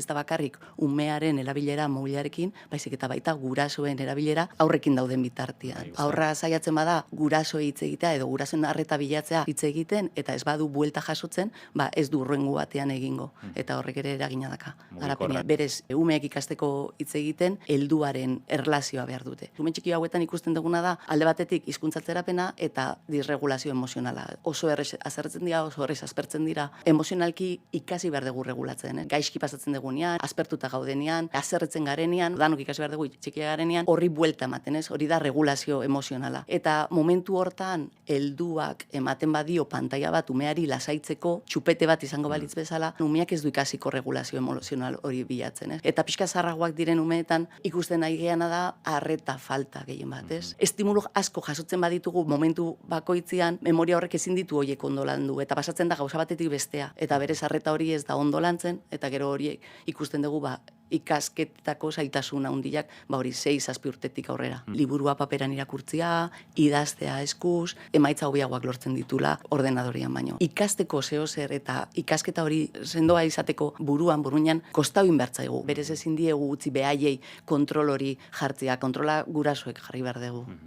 ez da bakarrik umearen erabilera mobilarekin, baizik eta baita gurasoen erabilera aurrekin dauden bitartean. Aurra saiatzen bada gurasoei hitz egitea edo gurasoen arreta bilatzea hitz egiten eta ez badu buelta jasotzen, ez du hurrengo batean egingo eta horrek ere eragina daka. Garapenean. Berez, umeek ikasteko hitz egiten helduaren erlazioa behar dute. Ume txiki hauetan ikusten duguna da alde batetik hizkuntza terapena eta disregulazio emozionala. Oso errez azertzen dira, oso errez aspertzen dira. Emozionalki ikasi behar dugu regulatzen. Gaizki pasatzen dugunean, aspertuta gaudenean, haserretzen garenean, danok ikasi behar dugu txikia garenean, horri buelta ematen, ez? Hori da regulazio emozionala. Eta momentu hortan helduak ematen badio pantaila bat umeari lasaitzeko txupete bat izango balitz bezala, umeak ez du ikasiko regulazio emozional hori bilatzen, ez? Eta pixka zaharragoak diren umeetan ikusten nahi gehiana da arreta falta gehien bat, ez? Estimulu asko jasotzen baditugu momentu bakoitzean, memoria horrek ezin ditu horiek ondo landu eta pasatzen da gauza batetik bestea. Eta berez arreta hori ez da ondo lantzen eta gero horiek ikusten dugu ikasketako zailtasun handiak, hori 6-7 urtetik aurrera. Liburua paperan irakurtzea, idaztea eskuz, emaitza hobeagoak lortzen ditula ordenadorian baino. Ikasteko zeo zer eta ikasketa hori sendoa izateko buruinan kostau inbertzaigu. Berez ezin diegu utzi behaiei kontrol hori jartzea, kontrola gurasoek jarri behar dugu.